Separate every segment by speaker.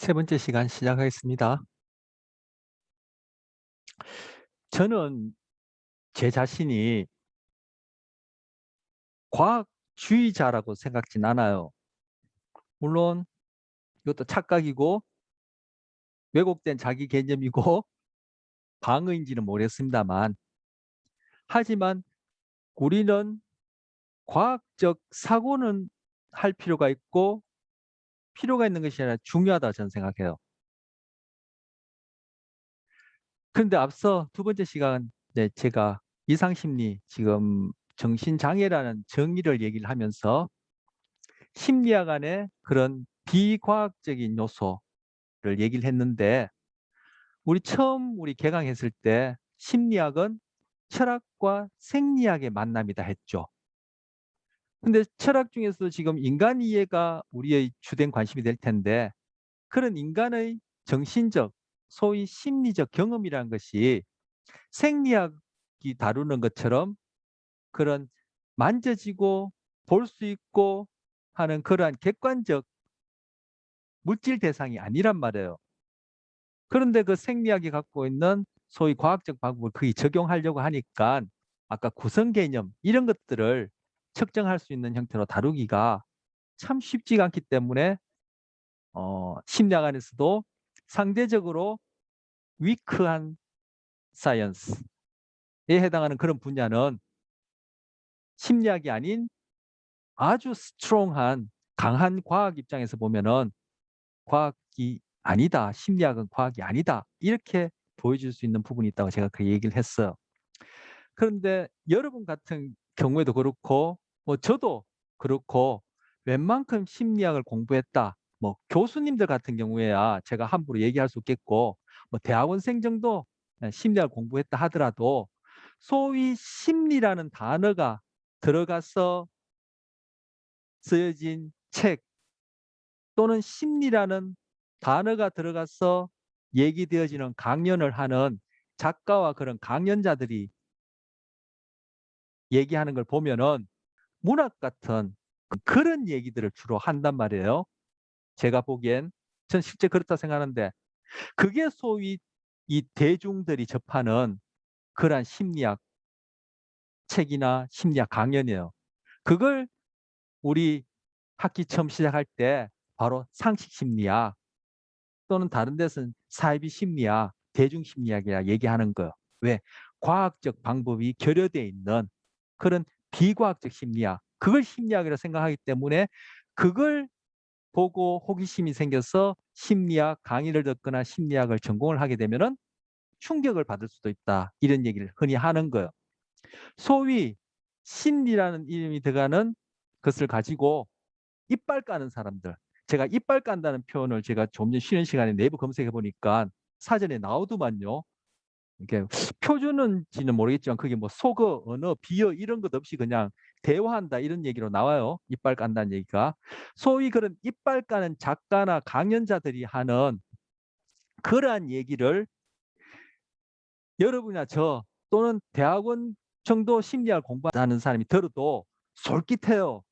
Speaker 1: 세 번째 시간 시작하겠습니다. 저는 제 자신이 과학주의자라고 생각진 않아요. 물론 이것도 착각이고 왜곡된 자기 개념이고 방어인지는 모르겠습니다만, 하지만 우리는 과학적 사고는 할 필요가 있고 필요가 있는 것이 아니라 중요하다 저는 생각해요. 그런데 앞서 두 번째 시간 제가 이상심리, 지금 정신장애라는 정의를 얘기를 하면서 심리학 안에 그런 비과학적인 요소를 얘기를 했는데, 우리 개강했을 때 심리학은 철학과 생리학의 만남이다 했죠. 근데 철학 중에서도 지금 인간 이해가 우리의 주된 관심이 될 텐데, 그런 인간의 정신적, 소위 심리적 경험이라는 것이 생리학이 다루는 것처럼 그런 만져지고 볼 수 있고 하는 그러한 객관적 물질 대상이 아니란 말이에요. 그런데 그 생리학이 갖고 있는 소위 과학적 방법을 거의 적용하려고 하니까 아까 구성 개념 이런 것들을 측정할 수 있는 형태로 다루기가 참 쉽지가 않기 때문에 심리학 안에서도 상대적으로 위크한 사이언스에 해당하는 그런 분야는 심리학이 아닌 아주 스트롱한 강한 과학 입장에서 보면은 과학이 아니다. 심리학은 과학이 아니다. 이렇게 보여줄 수 있는 부분이 있다고 제가 그 얘기를 했어요. 그런데 여러분 같은 경우에도 그렇고 저도 그렇고 웬만큼 심리학을 공부했다. 교수님들 같은 경우에야 제가 함부로 얘기할 수 없겠고 대학원생 정도 심리학을 공부했다 하더라도 소위 심리라는 단어가 들어가서 쓰여진 책 또는 심리라는 단어가 들어가서 얘기되어지는 강연을 하는 작가와 그런 강연자들이 얘기하는 걸 보면은 문학 같은 그런 얘기들을 주로 한단 말이에요. 제가 보기엔 전 실제 그렇다 생각하는데, 그게 소위 이 대중들이 접하는 그러한 심리학 책이나 심리학 강연이에요. 그걸 우리 학기 처음 시작할 때 바로 상식 심리학 또는 다른 데서는 사이비 심리학, 대중 심리학이라 얘기하는 거예요. 왜? 과학적 방법이 결여되어 있는 그런 비과학적 심리학, 그걸 심리학이라 생각하기 때문에 그걸 보고 호기심이 생겨서 심리학 강의를 듣거나 심리학을 전공을 하게 되면은 충격을 받을 수도 있다. 이런 얘기를 흔히 하는 거예요. 소위 심리라는 이름이 들어가는 것을 가지고 이빨 까는 사람들. 제가 이빨 깐다는 표현을 제가 좀 전 쉬는 시간에 내부 검색해 보니까 사전에 나오더만요. 이게 표준인지는 모르겠지만 그게 뭐 속어, 언어, 비어 이런 것 없이 그냥 대화한다 이런 얘기로 나와요. 이빨 깐다는 얘기가. 소위 그런 이빨 까는 작가나 강연자들이 하는 그러한 얘기를 여러분이나 저 또는 대학원 정도 심리학을 공부하는 사람이 들어도 솔깃해요.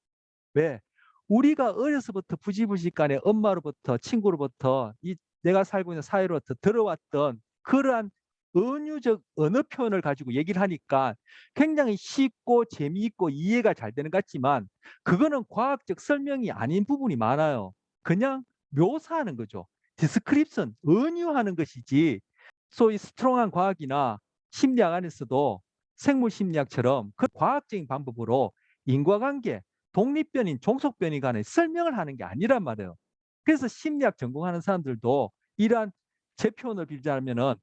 Speaker 1: 왜? 우리가 어려서부터 부지부지간에 엄마로부터 친구로부터 이 내가 살고 있는 사회로부터 들어왔던 그러한 은유적 언어 표현을 가지고 얘기를 하니까 굉장히 쉽고 재미있고 이해가 잘 되는 것 같지만 그거는 과학적 설명이 아닌 부분이 많아요. 그냥 묘사하는 거죠. 디스크립션, 은유하는 것이지 소위 스트롱한 과학이나 심리학 안에서도 생물 심리학처럼 그 과학적인 방법으로 인과관계, 독립변인, 종속변이 간에 설명을 하는 게 아니란 말이에요. 그래서 심리학 전공하는 사람들도 이러한 제 표현을 빌자면은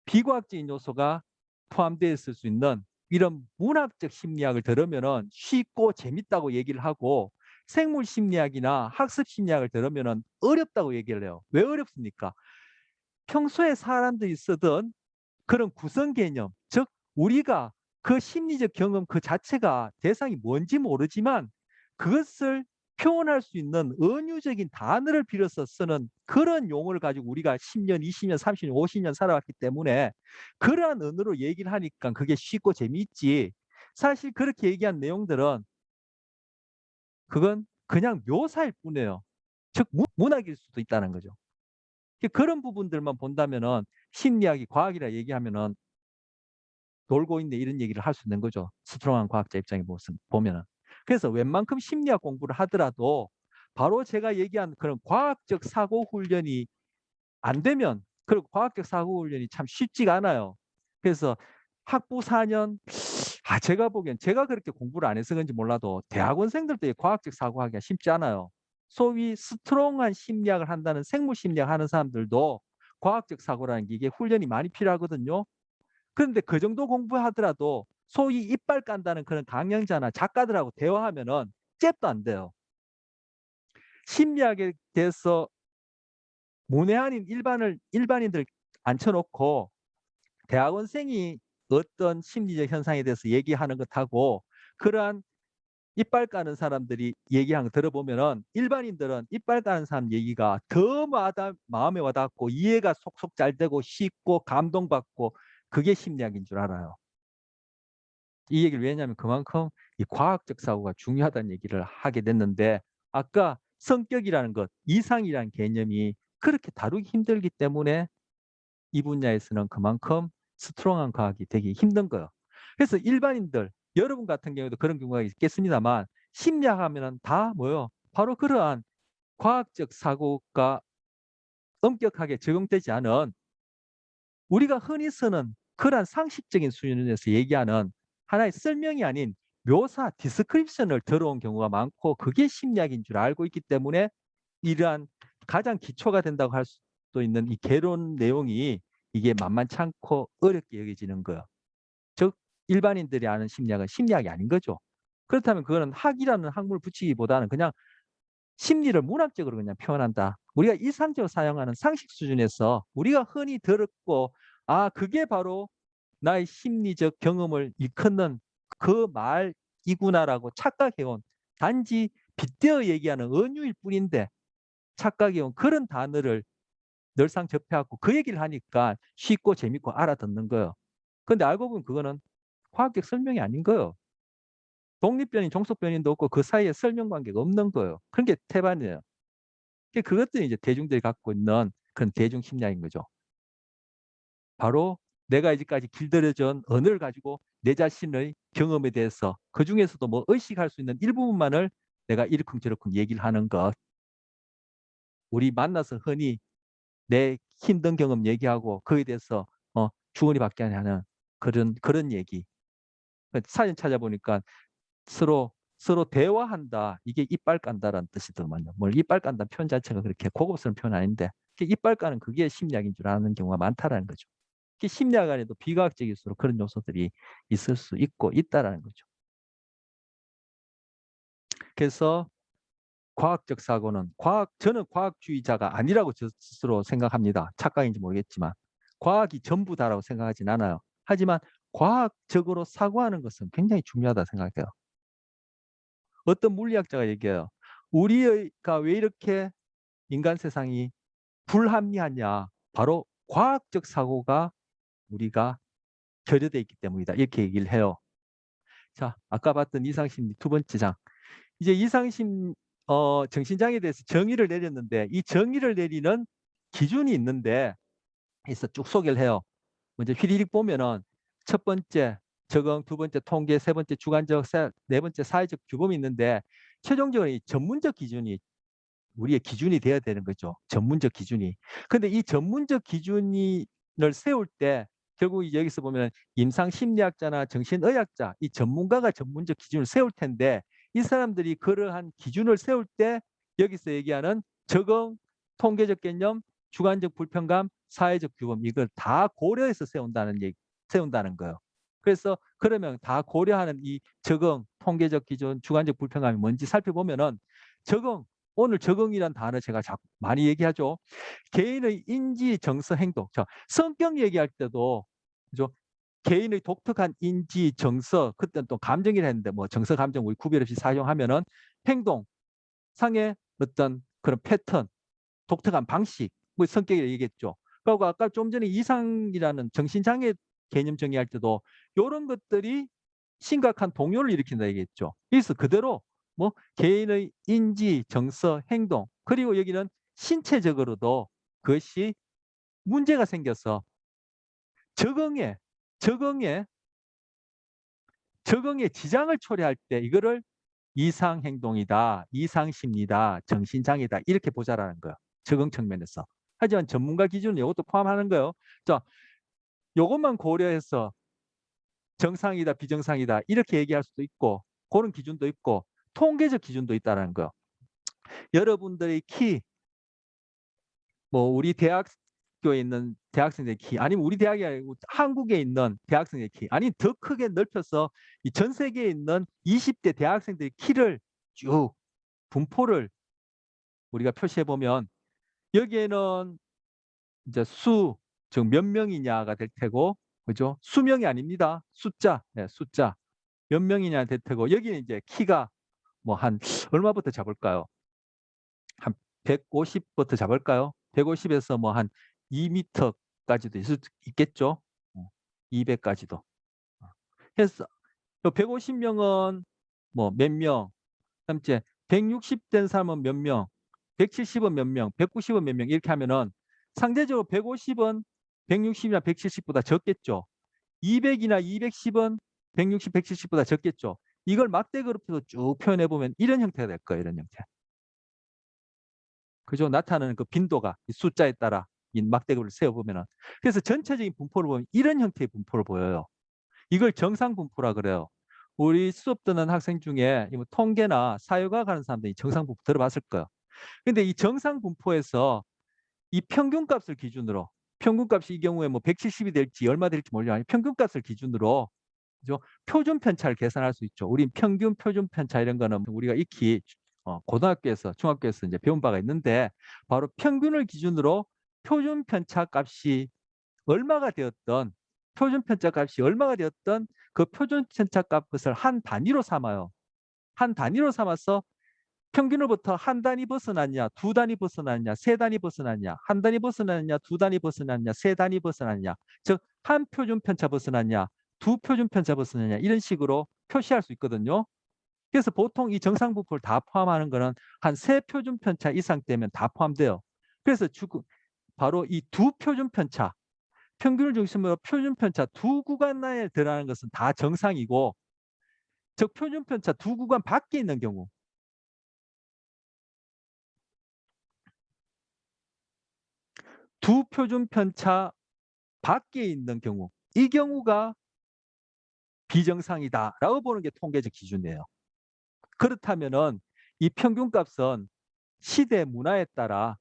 Speaker 1: 비과학적인 요소가 포함되어 있을 수 있는 이런 문학적 심리학을 들으면은 쉽고 재밌다고 얘기를 하고, 생물 심리학이나 학습 심리학을 들으면은 어렵다고 얘기를 해요. 왜 어렵습니까? 평소에 사람들이 쓰던 그런 구성 개념, 즉 우리가 그 심리적 경험 그 자체가 대상이 뭔지 모르지만 그것을 표현할 수 있는 은유적인 단어를 빌어서 쓰는 그런 용어를 가지고 우리가 10년, 20년, 30년, 50년 살아왔기 때문에 그러한 언어로 얘기를 하니까 그게 쉽고 재미있지. 사실 그렇게 얘기한 내용들은 그건 그냥 묘사일 뿐이에요. 즉 문학일 수도 있다는 거죠. 그런 부분들만 본다면은 심리학이 과학이라 얘기하면은 놀고 있네 이런 얘기를 할 수 있는 거죠. 스트롱한 과학자 입장에 보면은. 그래서 웬만큼 심리학 공부를 하더라도 바로 제가 얘기한 그런 과학적 사고 훈련이 안 되면, 그리고 과학적 사고 훈련이 참 쉽지가 않아요. 그래서 학부 4년, 제가 보기엔 제가 그렇게 공부를 안 해서 그런지 몰라도 대학원생들도 이 과학적 사고하기가 쉽지 않아요. 소위 스트롱한 심리학을 한다는 생물 심리학 하는 사람들도 과학적 사고라는 게 이게 훈련이 많이 필요하거든요. 그런데 그 정도 공부하더라도 소위 이빨 깐다는 그런 강연자나 작가들하고 대화하면은 잽도 안 돼요. 심리학에 대해서 문외한인 일반인들 앉혀놓고 대학원생이 어떤 심리적 현상에 대해서 얘기하는 것하고 그러한 이빨 까는 사람들이 얘기하는 거 들어보면은 일반인들은 이빨 까는 사람 얘기가 더 마음에 와닿고 이해가 속속 잘 되고 쉽고 감동받고 그게 심리학인 줄 알아요. 이 얘기를 왜냐하면 그만큼 이 과학적 사고가 중요하다는 얘기를 하게 됐는데, 아까 성격이라는 것, 이상이라는 개념이 그렇게 다루기 힘들기 때문에 이 분야에서는 그만큼 스트롱한 과학이 되기 힘든 거예요. 그래서 일반인들, 여러분 같은 경우도 그런 경우가 있겠습니다만 심리학 하면은 다 뭐요? 바로 그러한 과학적 사고가 엄격하게 적용되지 않은 우리가 흔히 쓰는 그러한 상식적인 수준에서 얘기하는 하나의 설명이 아닌 묘사, 디스크립션을 들어온 경우가 많고 그게 심리학인 줄 알고 있기 때문에 이러한 가장 기초가 된다고 할 수도 있는 이 개론 내용이 이게 만만치 않고 어렵게 여겨지는 거예요. 즉 일반인들이 아는 심리학은 심리학이 아닌 거죠. 그렇다면 그거는 학이라는 학문을 붙이기보다는 그냥 심리를 문학적으로 그냥 표현한다. 우리가 일상적으로 사용하는 상식 수준에서 우리가 흔히 들었고 그게 바로 나의 심리적 경험을 일컫는 그 말이구나라고 착각해온, 단지 빗대어 얘기하는 은유일 뿐인데 착각해온 그런 단어를 늘상 접해갖고 그 얘기를 하니까 쉽고 재밌고 알아듣는 거예요. 근데 알고 보면 그거는 과학적 설명이 아닌 거예요. 독립변인, 종속변인도 없고 그 사이에 설명 관계가 없는 거예요. 그런 게 태반이에요. 그것들이 이제 대중들이 갖고 있는 그런 대중 심리학인 거죠. 바로 내가 이제까지 길들여진 언어를 가지고 내 자신의 경험에 대해서 그 중에서도 뭐 의식할 수 있는 일부분만을 내가 이러쿵저러쿵 얘기를 하는 것. 우리 만나서 흔히 내 힘든 경험 얘기하고 거기에 대해서 주거니 받기 하는 그런 얘기. 사진 찾아보니까 서로 대화한다. 이게 이빨 깐다라는 뜻이더만요. 뭘 이빨 깐다는 표현 자체가 그렇게 고급스러운 표현 아닌데 이빨 까는 그게 심리학인 줄 아는 경우가 많다라는 거죠. 심리학 안에도 비과학적일수록 그런 요소들이 있을 수 있고 있다라는 거죠. 그래서 과학적 사고는 저는 과학주의자가 아니라고 저 스스로 생각합니다. 착각인지 모르겠지만 과학이 전부다라고 생각하진 않아요. 하지만 과학적으로 사고하는 것은 굉장히 중요하다 생각해요. 어떤 물리학자가 얘기해요. 우리가 왜 이렇게 인간 세상이 불합리하냐? 바로 과학적 사고가 우리가 결여되어 있기 때문이다. 이렇게 얘기를 해요. 자, 아까 봤던 이상심리 두 번째 장. 이제 이상심 정신장애에 대해서 정의를 내렸는데 이 정의를 내리는 기준이 있는데 그래서 쭉 소개를 해요. 먼저 휘리릭 보면은 첫 번째 적응, 두 번째 통계, 세 번째 주관적, 네 번째 사회적 규범이 있는데 최종적으로 이 전문적 기준이 우리의 기준이 되어야 되는 거죠. 전문적 기준이. 근데 이 전문적 기준을 세울 때 결국 여기서 보면 임상심리학자나 정신의학자, 이 전문가가 전문적 기준을 세울 텐데 이 사람들이 그러한 기준을 세울 때 여기서 얘기하는 적응, 통계적 개념, 주관적 불편감, 사회적 규범 이걸 다 고려해서 세운다는 거예요. 그래서 그러면 다 고려하는 이 적응, 통계적 기준, 주관적 불편감이 뭔지 살펴보면은 적응, 오늘 적응이란 단어 제가 많이 얘기하죠. 개인의 인지, 정서, 행동. 성격 얘기할 때도 그죠? 개인의 독특한 인지, 정서, 그때는 또 감정이라 했는데 뭐 정서, 감정 우리 구별 없이 사용하면은 행동, 상의 어떤 그런 패턴, 독특한 방식, 뭐 성격을 얘기했죠. 그리고 아까 좀 전에 이상이라는 정신장애 개념 정의할 때도 이런 것들이 심각한 동요를 일으킨다 얘기했죠. 그래서 그대로 뭐 개인의 인지, 정서, 행동 그리고 여기는 신체적으로도 그것이 문제가 생겨서 적응에 지장을 초래할 때 이거를 이상 행동이다, 이상 심리다, 정신장애다 이렇게 보자라는 거예요. 적응 측면에서. 하지만 전문가 기준은 이것도 포함하는 거예요. 자, 이것만 고려해서 정상이다, 비정상이다 이렇게 얘기할 수도 있고 그런 기준도 있고 통계적 기준도 있다는 거예요. 여러분들의 키, 뭐 우리 대학교에 있는 대학생들의 키, 아니면 우리 대학이 아니고 한국에 있는 대학생들의 키, 아니면 더 크게 넓혀서 이 전 세계에 있는 20대 대학생들의 키를 쭉 분포를 우리가 표시해 보면 여기에는 이제 즉 몇 명이냐가 될 테고, 그죠? 수명이 아닙니다. 숫자, 네, 숫자 몇 명이냐 될 테고 여기는 이제 키가 뭐 한 얼마부터 잡을까요? 한 150부터 잡을까요? 150에서 뭐 한 2m까지도 있겠죠. 200까지도. 해서 150명은 뭐 몇 명, 그다음 이제 160 된 사람은 몇 명, 170은 몇 명, 190은 몇 명 이렇게 하면은 상대적으로 150은 160이나 170보다 적겠죠. 200이나 210은 160, 170보다 적겠죠. 이걸 막대 그룹으로 쭉 표현해 보면 이런 형태가 될 거예요. 이런 형태. 그죠? 나타나는 그 빈도가 이 숫자에 따라 이 막대급을 세어보면은. 그래서 전체적인 분포를 보면 이런 형태의 분포를 보여요. 이걸 정상 분포라 그래요. 우리 수업 듣는 학생 중에 뭐 통계나 사회과학 하는 사람들이 정상 분포 들어봤을 거예요. 근데 이 정상 분포에서 이 평균값을 기준으로 평균값이 이 경우에 뭐 170이 될지 얼마 될지 몰라요. 평균값을 기준으로 그죠? 표준 편차를 계산할 수 있죠. 우린 평균 표준 편차 이런 거는 우리가 익히 고등학교에서 중학교에서 이제 배운 바가 있는데 바로 평균을 기준으로 표준 편차 값이 얼마가 되었던 그 표준 편차 값을 한 단위로 삼아요. 한 단위로 삼아서 평균으로부터 한 단위 벗어났냐, 두 단위 벗어났냐, 세 단위 벗어났냐, 한 단위 벗어났냐, 두 단위 벗어났냐, 세 단위 벗어났냐, 즉 한 표준 편차 벗어났냐, 두 표준 편차 벗어났냐 이런 식으로 표시할 수 있거든요. 그래서 보통 이 정상 분포를 다 포함하는 거는 한 세 표준 편차 이상 되면 다 포함돼요. 그래서 바로 이 두 표준 편차, 평균을 중심으로 표준 편차 두 구간 내에 들어가는 것은 다 정상이고, 즉 표준 편차 두 구간 밖에 있는 경우, 두 표준 편차 밖에 있는 경우, 이 경우가 비정상이다라고 보는 게 통계적 기준이에요. 그렇다면은 이 평균값은 시대 문화에 따라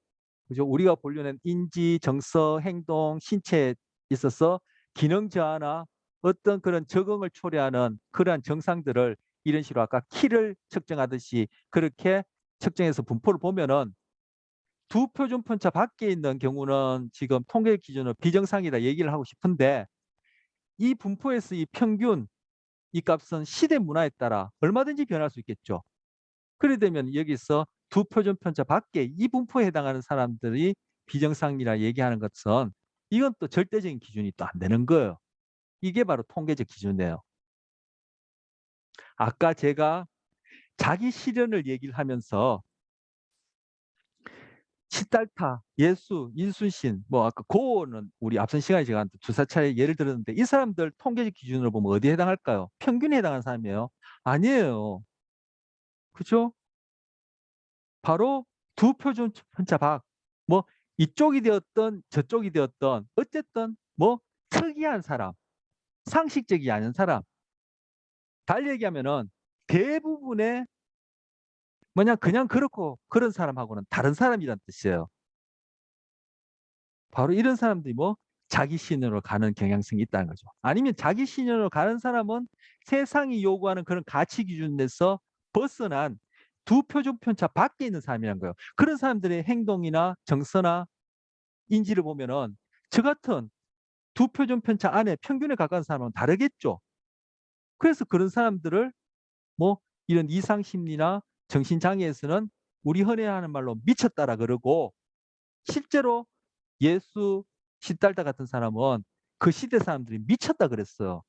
Speaker 1: 그죠? 우리가 보려는 인지, 정서, 행동, 신체에 있어서 기능 저하나 어떤 그런 적응을 초래하는 그러한 정상들을 이런 식으로 아까 키를 측정하듯이 그렇게 측정해서 분포를 보면은 두 표준 편차 밖에 있는 경우는 지금 통계 기준으로 비정상이다 얘기를 하고 싶은데 이 분포에서 이 평균 이 값은 시대 문화에 따라 얼마든지 변할 수 있겠죠. 그래 되면 여기서 두 표준 편차 밖에 이 분포에 해당하는 사람들이 비정상이라 얘기하는 것은 이건 또 절대적인 기준이 또 안 되는 거예요. 이게 바로 통계적 기준이에요. 아까 제가 자기 실현을 얘기를 하면서 시달타, 예수, 인순신, 뭐 아까 고어는 우리 앞선 시간에 제가 두사 차례 예를 들었는데 이 사람들 통계적 기준으로 보면 어디에 해당할까요? 평균에 해당하는 사람이에요? 아니에요. 그죠? 바로 두 표준 편차 밖. 뭐 이쪽이 되었던 저쪽이 되었던 어쨌든 뭐 특이한 사람, 상식적이 아닌 사람. 달리 얘기하면은 대부분의 뭐냐 그냥 그렇고 그런 사람하고는 다른 사람이란 뜻이에요. 바로 이런 사람들이 뭐 자기 신으로 가는 경향성이 있다는 거죠. 아니면 자기 신으로 가는 사람은 세상이 요구하는 그런 가치 기준에서 벗어난 두 표준 편차 밖에 있는 사람이란 거예요. 그런 사람들의 행동이나 정서나 인지를 보면은 저 같은 두 표준 편차 안에 평균에 가까운 사람은 다르겠죠. 그래서 그런 사람들을 뭐 이런 이상 심리나 정신 장애에서는 우리 흔히 하는 말로 미쳤다라 그러고, 실제로 예수 시달다 같은 사람은 그 시대 사람들이 미쳤다 그랬어요.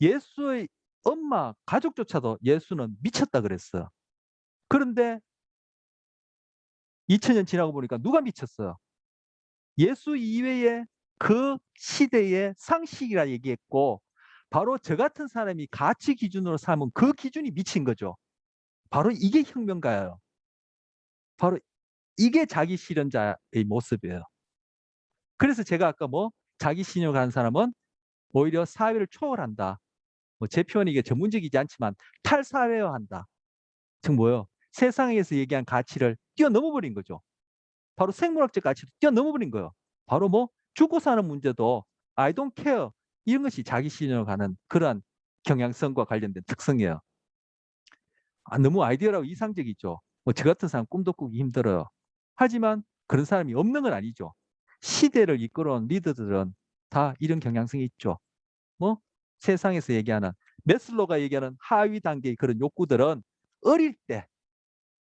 Speaker 1: 예수의 엄마 가족조차도 예수는 미쳤다 그랬어요. 그런데 2000년 지나고 보니까 누가 미쳤어요? 예수 이외에 그 시대의 상식이라 얘기했고, 바로 저 같은 사람이 가치 기준으로 삼은 그 기준이 미친 거죠. 바로 이게 혁명가예요. 바로 이게 자기 실현자의 모습이에요. 그래서 제가 아까 뭐 자기 실현하는 사람은 오히려 사회를 초월한다. 뭐 제 표현이 이게 전문적이지 않지만 탈사회화한다. 즉 뭐예요? 세상에서 얘기한 가치를 뛰어넘어 버린 거죠. 바로 생물학적 가치도 뛰어넘어 버린 거예요. 바로 뭐 죽고 사는 문제도 I don't care 이런 것이 자기 실현으로 가는 그러한 경향성과 관련된 특성이에요. 너무 아이디어라고 이상적이죠. 뭐 저 같은 사람 꿈도 꾸기 힘들어요. 하지만 그런 사람이 없는 건 아니죠. 시대를 이끌어온 리더들은 다 이런 경향성이 있죠. 뭐 세상에서 얘기하는 메슬로가 얘기하는 하위 단계의 그런 욕구들은 어릴 때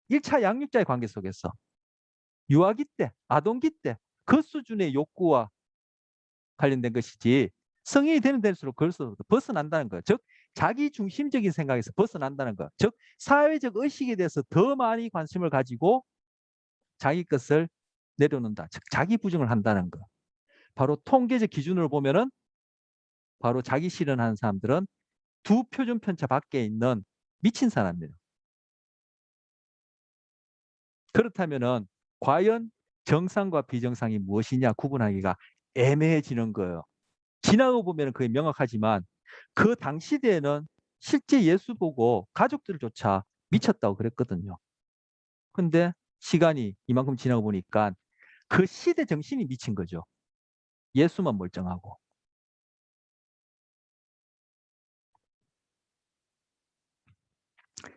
Speaker 1: 1차 양육자의 관계 속에서 유아기 때, 아동기 때 그 수준의 욕구와 관련된 것이지 성인이 되면 될수록 그것으로부터 벗어난다는 거예요. 즉 자기 중심적인 생각에서 벗어난다는 거. 즉 사회적 의식에 대해서 더 많이 관심을 가지고 자기 것을 내려놓는다. 즉 자기 부정을 한다는 거. 바로 통계적 기준으로 보면은 바로 자기 실현하는 사람들은 두 표준 편차 밖에 있는 미친 사람이에요. 그렇다면은 과연 정상과 비정상이 무엇이냐 구분하기가 애매해지는 거예요. 지나고 보면 그게 명확하지만 그 당시대에는 실제 예수 보고 가족들조차 미쳤다고 그랬거든요. 근데 시간이 이만큼 지나고 보니까 그 시대 정신이 미친 거죠. 예수만 멀쩡하고.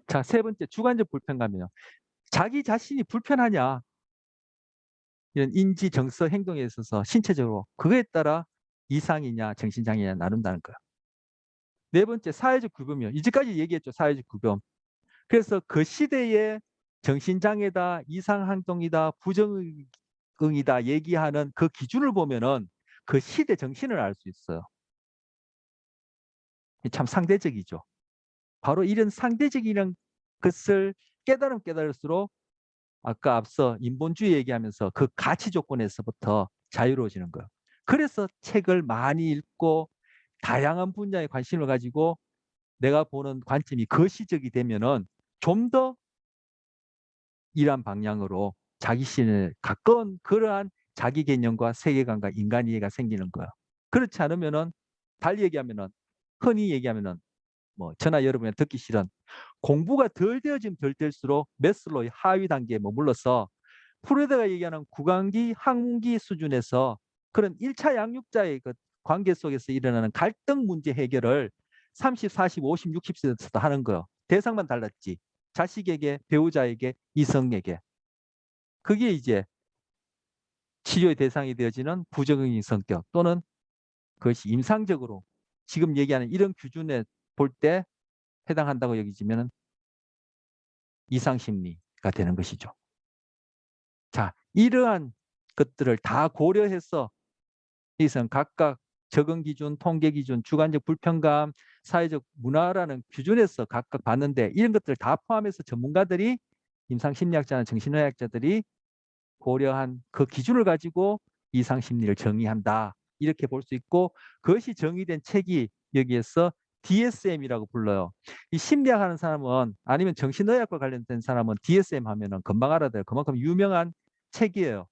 Speaker 1: 자, 세 번째 주관적 불편감이에요. 자기 자신이 불편하냐? 이런 인지, 정서, 행동에 있어서 신체적으로 그거에 따라 이상이냐 정신장애냐 나눈다는 거예요. 네 번째 사회적 구별이요. 이제까지 얘기했죠. 사회적 구별. 그래서 그 시대의 정신장애다, 이상행동이다, 부정응이다 얘기하는 그 기준을 보면은 그 시대 정신을 알 수 있어요. 참 상대적이죠. 바로 이런 상대적이라는 것을 깨달을수록 아까 앞서 인본주의 얘기하면서 그 가치 조건에서부터 자유로워지는 거예요. 그래서 책을 많이 읽고 다양한 분야에 관심을 가지고 내가 보는 관점이 거시적이 되면은 좀 더 이러한 방향으로 자기 신을 가까운 그러한 자기 개념과 세계관과 인간 이해가 생기는 거예요. 그렇지 않으면은 달리 얘기하면은 흔히 얘기하면은 뭐 저나 여러분이 듣기 싫은 공부가 덜 되어지면 덜 될수록 메슬로의 하위 단계에 머물러서 프로이드가 얘기하는 구강기, 학문기 수준에서 그런 1차 양육자의 그 관계 속에서 일어나는 갈등 문제 해결을 30, 40, 50, 60세에서도 하는 거예요. 대상만 달랐지. 자식에게, 배우자에게, 이성에게. 그게 이제 치료의 대상이 되어지는 부정적인 성격 또는 그것이 임상적으로 지금 얘기하는 이런 기준에 볼 때 해당한다고 여기지면 이상심리가 되는 것이죠. 자, 이러한 것들을 다 고려해서 이선 각각 적응 기준, 통계 기준, 주관적 불편감, 사회적 문화라는 기준에서 각각 봤는데 이런 것들을 다 포함해서 전문가들이 임상심리학자나 정신의학자들이 고려한 그 기준을 가지고 이상심리를 정의한다. 이렇게 볼 수 있고 그것이 정의된 책이 여기에서 DSM이라고 불러요. 이 심리학하는 사람은 아니면 정신의학과 관련된 사람은 DSM 하면은 금방 알아들어요. 그만큼 유명한 책이에요.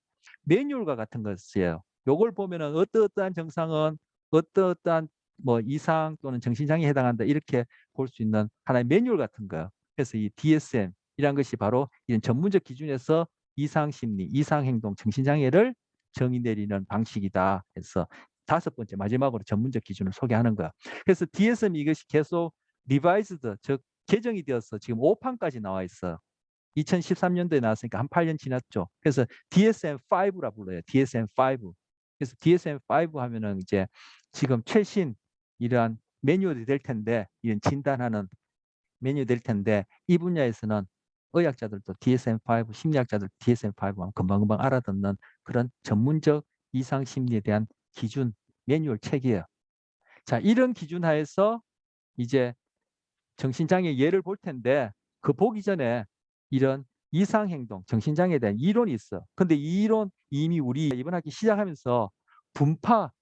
Speaker 1: 매뉴얼과 같은 것이에요. 요걸 보면은 어떠한 정상은 어떠한 뭐 이상 또는 정신장애에 해당한다 이렇게 볼 수 있는 하나의 매뉴얼 같은 거예요. 그래서 이 DSM이란 것이 바로 이런 전문적 기준에서 이상심리, 이상행동, 정신장애를 정의 내리는 방식이다 해서 다섯 번째 마지막으로 전문적 기준을 소개하는 거야. 그래서 DSM 이것이 계속 리바이즈드 즉 개정이 되어서 지금 5판까지 나와 있어요. 2013년도에 나왔으니까 한 8년 지났죠. 그래서 DSM-5라 불러요. DSM-5. 그래서 DSM-5 하면은 이제 지금 최신 이러한 매뉴얼이 될 텐데 이런 진단하는 매뉴얼이 될 텐데 이 분야에서는 의학자들도 DSM-5, 심리학자들 DSM-5 하면 금방금방 알아듣는 그런 전문적 이상 심리에 대한 기준 매뉴얼 책이에요. 자, 이런 기준 하에서 이제 정신장애 예를 볼 텐데 그 보기 전에 이런 이상행동, 정신장애에 대한 이론이 있어. 근데 이 이론 이미 우리 이번 학기 시작하면서 분파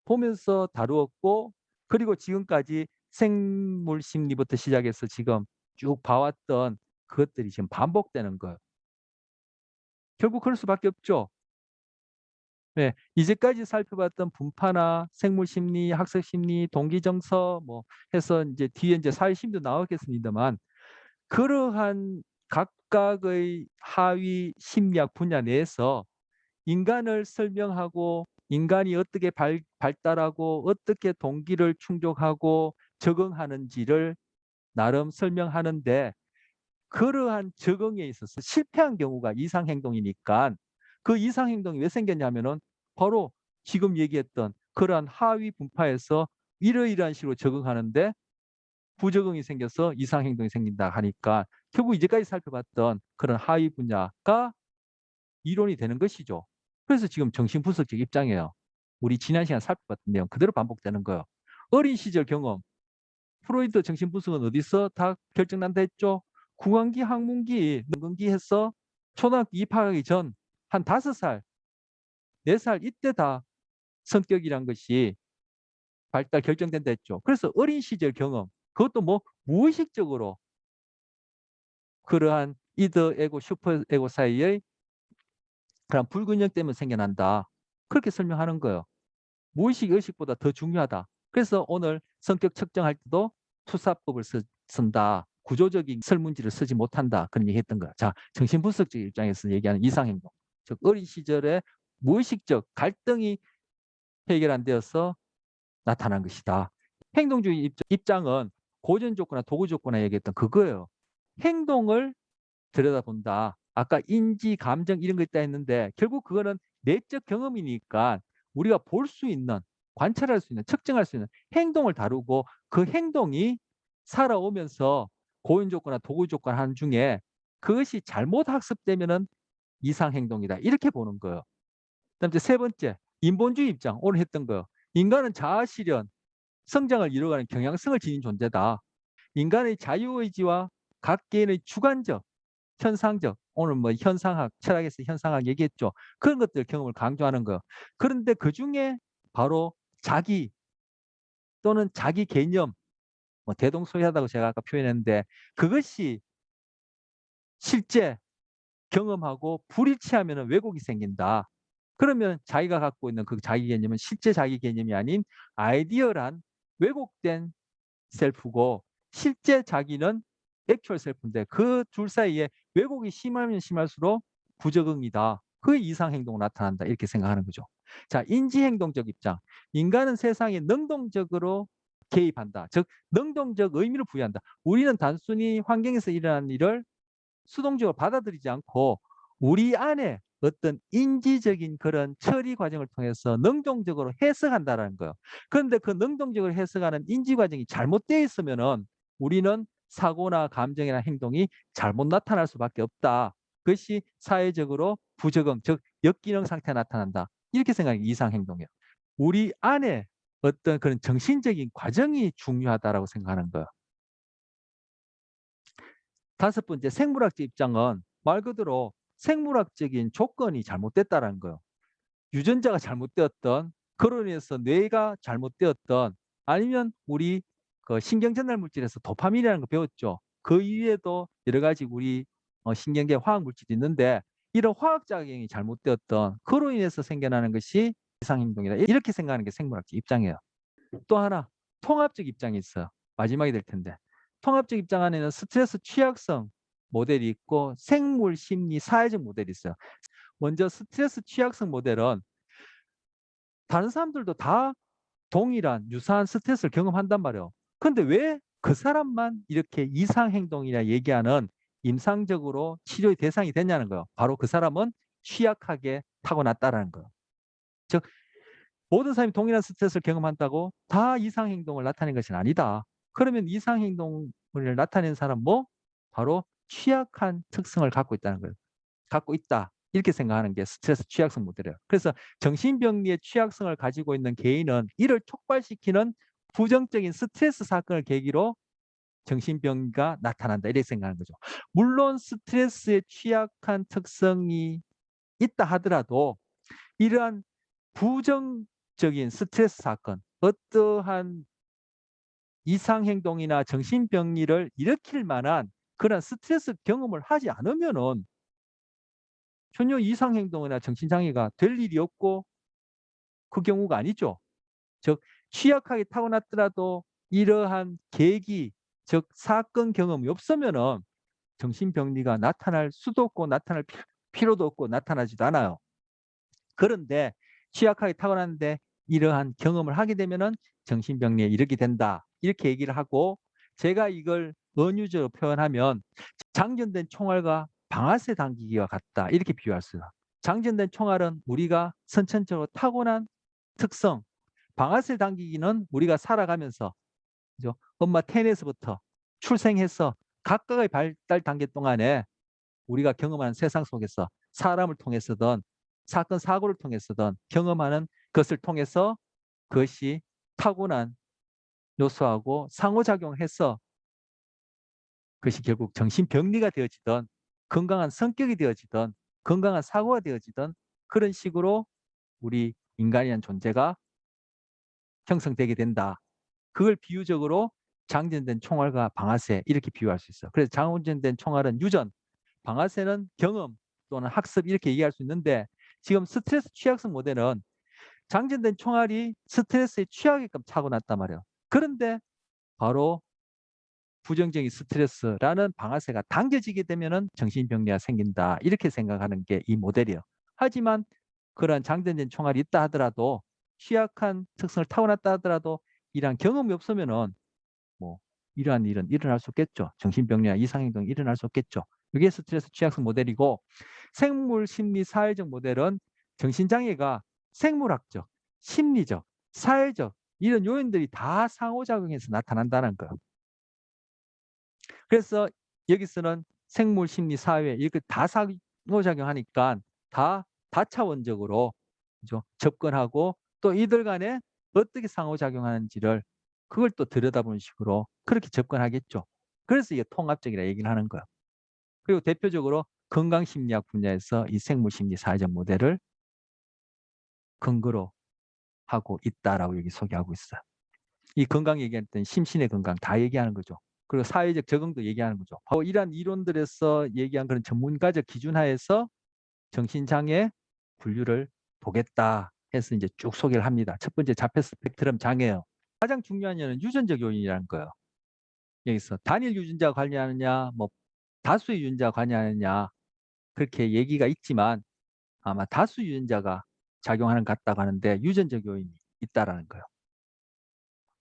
Speaker 1: 보면서 다루었고, 그리고 지금까지 생물 심리부터 시작해서 지금 쭉 봐왔던 그것들이 지금 반복되는 거예요. 결국 그럴 수밖에 없죠. 네, 이제까지 살펴봤던 분파나 생물 심리, 학습 심리, 동기 정서 뭐 해서 이제 뒤에 이제 사회 심리도 나오겠습니다만, 그러한 각각의 하위 심리학 분야 내에서 인간을 설명하고 인간이 어떻게 발달하고 어떻게 동기를 충족하고 적응하는지를 나름 설명하는데, 그러한 적응에 있어서 실패한 경우가 이상행동이니까, 그 이상행동이 왜 생겼냐면은 바로 지금 얘기했던 그러한 하위 분파에서 이러이러한 식으로 적응하는데 부적응이 생겨서 이상행동이 생긴다 하니까, 결국 이제까지 살펴봤던 그런 하위 분야가 이론이 되는 것이죠. 그래서 지금 정신분석적 입장이에요. 우리 지난 시간 살펴봤던 내용 그대로 반복되는 거예요. 어린 시절 경험, 프로이드 정신분석은 어디서 다 결정난다 했죠? 구강기, 학문기, 능동기 해서 초등학교 입학하기 전 한 5살, 4살 이때 다 성격이란 것이 발달 결정된다 했죠. 그래서 어린 시절 경험, 그것도 뭐 무의식적으로 그러한 이더 에고, 슈퍼 에고 사이의 그런 불균형 때문에 생겨난다. 그렇게 설명하는 거예요. 무의식 의식보다 더 중요하다. 그래서 오늘 성격 측정할 때도 투사법을 쓴다. 구조적인 설문지를 쓰지 못한다. 그런 얘기 했던 거야. 자, 정신분석적 입장에서 얘기하는 이상행동. 즉 어린 시절에 무의식적 갈등이 해결 안 되어서 나타난 것이다. 행동주의 입장은 고전 조건이나 도구 조건이나 얘기했던 그거예요. 행동을 들여다본다. 아까 인지, 감정 이런 거 있다 했는데 결국 그거는 내적 경험이니까 우리가 볼 수 있는, 관찰할 수 있는, 측정할 수 있는 행동을 다루고, 그 행동이 살아오면서 고연 조건이나 도구 조건 한 중에 그것이 잘못 학습되면은 이상행동이다. 이렇게 보는 거예요. 그다음 이제 세 번째, 인본주의 입장, 오늘 했던 거예요. 인간은 자아실현, 성장을 이루어가는 경향성을 지닌 존재다. 인간의 자유의지와 각 개인의 주관적, 현상적, 오늘 뭐 현상학, 철학에서 현상학 얘기했죠. 그런 것들 경험을 강조하는 거. 그런데 그 중에 바로 자기 또는 자기 개념, 뭐 대동소이하다고 제가 아까 표현했는데, 그것이 실제 경험하고 불일치하면 왜곡이 생긴다. 그러면 자기가 갖고 있는 그 자기 개념은 실제 자기 개념이 아닌 아이디어란 왜곡된 셀프고, 실제 자기는 액츄얼 셀프인데 그 둘 사이에 왜곡이 심하면 심할수록 부적응이다. 그 이상 행동으로 나타난다. 이렇게 생각하는 거죠. 자, 인지행동적 입장. 인간은 세상에 능동적으로 개입한다. 즉, 능동적 의미를 부여한다. 우리는 단순히 환경에서 일어나는 일을 수동적으로 받아들이지 않고 우리 안에 어떤 인지적인 그런 처리 과정을 통해서 능동적으로 해석한다는 거예요. 그런데 그 능동적으로 해석하는 인지 과정이 잘못되어 있으면은 우리는 사고나 감정이나 행동이 잘못 나타날 수밖에 없다. 그것이 사회적으로 부적응, 즉 역기능 상태가 나타난다. 이렇게 생각하는 게 이상행동이에요. 우리 안에 어떤 그런 정신적인 과정이 중요하다라고 생각하는 거예요. 다섯 번째, 생물학적 입장은 말 그대로 생물학적인 조건이 잘못됐다는 거예요. 유전자가 잘못되었던, 그로 인해서 뇌가 잘못되었던, 아니면 우리 그 신경전달 물질에서 도파민이라는 거 배웠죠. 그 이외에도 여러 가지 우리 신경계 화학 물질이 있는데, 이런 화학작용이 잘못되었던, 그로 인해서 생겨나는 것이 이상행동이다. 이렇게 생각하는 게 생물학적 입장이에요. 또 하나, 통합적 입장이 있어요. 마지막이 될 텐데. 통합적 입장 안에는 스트레스 취약성 모델이 있고 생물 심리 사회적 모델이 있어요. 먼저 스트레스 취약성 모델은 다른 사람들도 다 동일한 유사한 스트레스를 경험한단 말이에요. 그런데 왜 그 사람만 이렇게 이상 행동이라 얘기하는 임상적으로 치료의 대상이 됐냐는 거예요. 바로 그 사람은 취약하게 타고났다라는 거예요. 즉 모든 사람이 동일한 스트레스를 경험한다고 다 이상 행동을 나타내는 것은 아니다. 그러면 이상 행동을 나타내는 사람 뭐? 바로 취약한 특성을 갖고 있다는 거예요. 갖고 있다. 이렇게 생각하는 게 스트레스 취약성 모델이에요. 그래서 정신병리의 취약성을 가지고 있는 개인은 이를 촉발시키는 부정적인 스트레스 사건을 계기로 정신병리가 나타난다 이렇게 생각하는 거죠. 물론 스트레스에 취약한 특성이 있다 하더라도 이러한 부정적인 스트레스 사건, 어떠한 이상행동이나 정신병리를 일으킬 만한 그런 스트레스 경험을 하지 않으면은 전혀 이상행동이나 정신장애가 될 일이 없고 그 경우가 아니죠. 즉 취약하게 타고났더라도 이러한 계기, 즉 사건 경험이 없으면은 정신병리가 나타날 수도 없고 나타날 필요도 없고 나타나지도 않아요. 그런데 취약하게 타고났는데 이러한 경험을 하게 되면은 정신병리에 이르게 된다. 이렇게 얘기를 하고 제가 이걸 은유적으로 표현하면 장전된 총알과 방아쇠 당기기와 같다. 이렇게 비유할 수 있어요. 장전된 총알은 우리가 선천적으로 타고난 특성, 방아쇠 당기기는 우리가 살아가면서 그죠? 엄마 태에서부터 출생해서 각각의 발달 단계 동안에 우리가 경험하는 세상 속에서 사람을 통해서든 사건 사고를 통해서든 경험하는 것을 통해서 그것이 타고난 요소하고 상호작용해서 그것이 결국 정신병리가 되어지든 건강한 성격이 되어지든 건강한 사고가 되어지든 그런 식으로 우리 인간이란 존재가 형성되게 된다. 그걸 비유적으로 장전된 총알과 방아쇠 이렇게 비유할 수 있어. 그래서 장전된 총알은 유전, 방아쇠는 경험 또는 학습 이렇게 얘기할 수 있는데 지금 스트레스 취약성 모델은 장전된 총알이 스트레스에 취하게끔 타고났단 말이에요. 그런데 바로 부정적인 스트레스라는 방아쇠가 당겨지게 되면은 정신병리가 생긴다. 이렇게 생각하는 게 이 모델이에요. 하지만 그런 장전된 총알이 있다 하더라도 취약한 특성을 타고났다 하더라도 이러한 경험이 없으면은 뭐 이러한 일은 일어날 수 없겠죠. 정신병리나 이상행동이 일어날 수 없겠죠. 이게 스트레스 취약성 모델이고 생물 심리 사회적 모델은 정신장애가 생물학적, 심리적, 사회적 이런 요인들이 다 상호작용해서 나타난다는 거예요. 그래서 여기서는 생물, 심리, 사회 이렇게 다 상호작용하니까 다 다차원적으로 그죠? 접근하고 또 이들 간에 어떻게 상호작용하는지를 그걸 또 들여다보는 식으로 그렇게 접근하겠죠. 그래서 이게 통합적이라 얘기를 하는 거예요. 그리고 대표적으로 건강심리학 분야에서 이 생물심리 사회적 모델을 근거로 하고 있다라고 여기 소개하고 있어요. 이 건강 얘기할 때는 심신의 건강 다 얘기하는 거죠. 그리고 사회적 적응도 얘기하는 거죠. 바로 이러한 이론들에서 얘기한 그런 전문가적 기준 하에서 정신장애 분류를 보겠다 해서 이제 쭉 소개를 합니다. 첫 번째 자폐 스펙트럼 장애요. 가장 중요한 점은 유전적 요인이라는 거예요. 여기서 단일 유전자가 관여하느냐, 뭐 다수의 유전자가 관여하느냐 그렇게 얘기가 있지만 아마 다수 유전자가 작용하는 것 같다고 하는데 유전적 요인이 있다라는 거예요.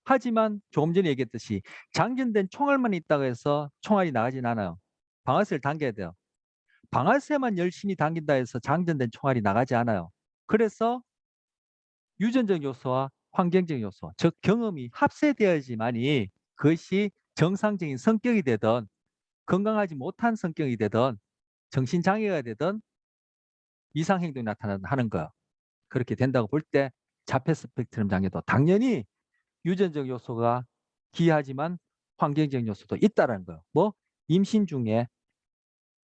Speaker 1: 하지만 조금 전에 얘기했듯이 장전된 총알만 있다고 해서 총알이 나가진 않아요. 방아쇠를 당겨야 돼요. 방아쇠만 열심히 당긴다 해서 장전된 총알이 나가지 않아요. 그래서 유전적 요소와 환경적 요소, 즉 경험이 합세되어야지만이 그것이 정상적인 성격이 되든 건강하지 못한 성격이 되든 정신장애가 되든 이상행동이 나타나는 거예요. 그렇게 된다고 볼 때 자폐 스펙트럼 장애도 당연히 유전적 요소가 기하지만 환경적 요소도 있다는 거예요. 뭐 임신 중에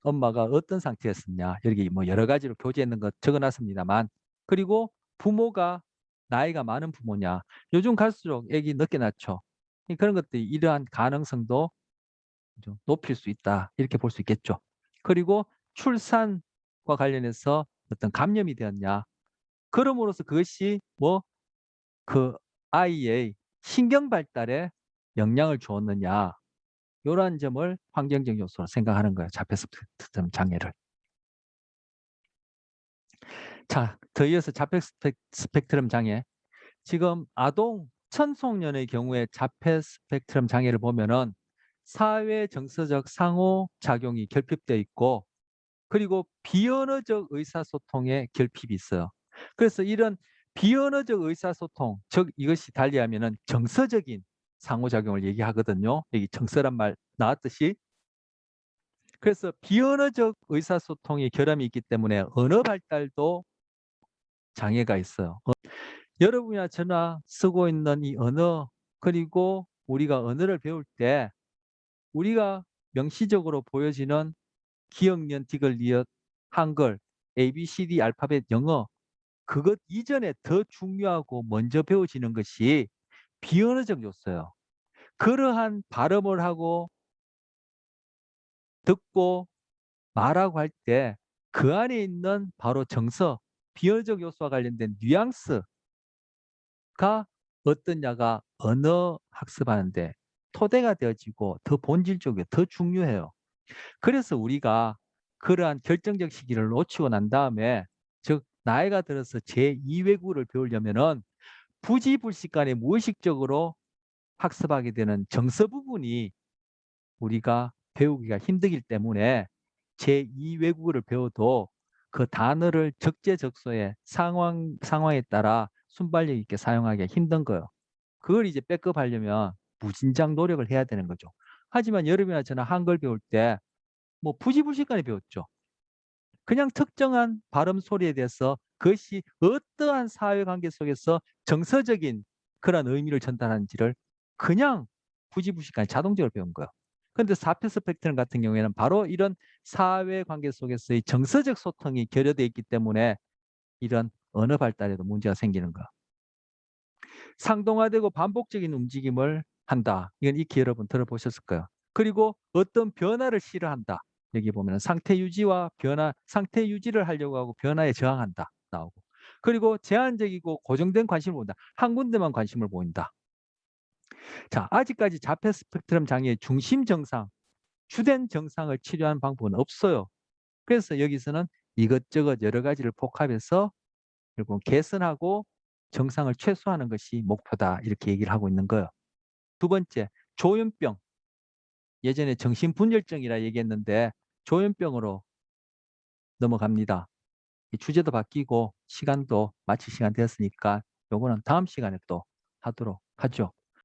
Speaker 1: 엄마가 어떤 상태였었냐 여기 뭐 여러 가지로 교재있는 거 적어놨습니다만 그리고 부모가 나이가 많은 부모냐 요즘 갈수록 애기 늦게 낳죠. 그런 것들이 이러한 가능성도 좀 높일 수 있다 이렇게 볼 수 있겠죠. 그리고 출산과 관련해서 어떤 감염이 되었냐 그럼으로써 그것이 뭐 그 아이의 신경 발달에 영향을 주었느냐 이러한 점을 환경적 요소로 생각하는 거예요. 자폐 스펙트럼 장애를. 자, 더 이어서 자폐 스펙트럼 장애. 지금 아동 청소년의 경우에 자폐 스펙트럼 장애를 보면은 사회 정서적 상호작용이 결핍되어 있고 그리고 비언어적 의사소통에 결핍이 있어요. 그래서 이런 비언어적 의사소통, 즉 이것이 달리하면은 정서적인 상호작용을 얘기하거든요. 여기 정서란 말 나왔듯이. 그래서 비언어적 의사소통의 결함이 있기 때문에 언어 발달도 장애가 있어요. 여러분이나 저나 쓰고 있는 이 언어 그리고 우리가 언어를 배울 때 우리가 명시적으로 보여지는 기억년, 디귿, 리엇, 한글, ABCD 알파벳, 영어 그것 이전에 더 중요하고 먼저 배워지는 것이 비언어적 요소예요. 그러한 발음을 하고 듣고 말하고 할 때 그 안에 있는 바로 정서, 비언어적 요소와 관련된 뉘앙스가 어떤 야가 언어 학습하는데 토대가 되어지고 더 본질적이고 더 중요해요. 그래서 우리가 그러한 결정적 시기를 놓치고 난 다음에 즉 나이가 들어서 제2외국어를 배우려면은 부지불식간에 무의식적으로 학습하게 되는 정서 부분이 우리가 배우기가 힘들기 때문에 제2외국어를 배워도 그 단어를 적재적소에 상황에 따라 순발력 있게 사용하기가 힘든 거예요. 그걸 이제 백업하려면 무진장 노력을 해야 되는 거죠. 하지만 여러분이나 저나 한글 배울 때 뭐 부지불식간에 배웠죠. 그냥 특정한 발음 소리에 대해서 그것이 어떠한 사회관계 속에서 정서적인 그런 의미를 전달하는지를 그냥 부지불식간에 자동적으로 배운 거예요. 그런데 사표 스펙트럼 같은 경우에는 바로 이런 사회관계 속에서의 정서적 소통이 결여되어 있기 때문에 이런 언어 발달에도 문제가 생기는 거예요. 상동화되고 반복적인 움직임을 한다. 이건 익히 여러분 들어보셨을 거예요. 그리고 어떤 변화를 싫어한다. 여기 보면 상태 유지와 변화, 상태 유지를 하려고 하고 변화에 저항한다. 나오고. 그리고 제한적이고 고정된 관심을 보인다. 한 군데만 관심을 보인다. 자, 아직까지 자폐 스펙트럼 장애의 중심 정상, 주된 정상을 치료하는 방법은 없어요. 그래서 여기서는 이것저것 여러 가지를 복합해서 결국 개선하고 정상을 최소화하는 것이 목표다. 이렇게 얘기를 하고 있는 거예요. 두 번째, 조현병. 예전에 정신분열증이라 얘기했는데 조현병으로 넘어갑니다. 주제도 바뀌고 시간도 마칠 시간 되었으니까 요거는 다음 시간에 또 하도록 하죠.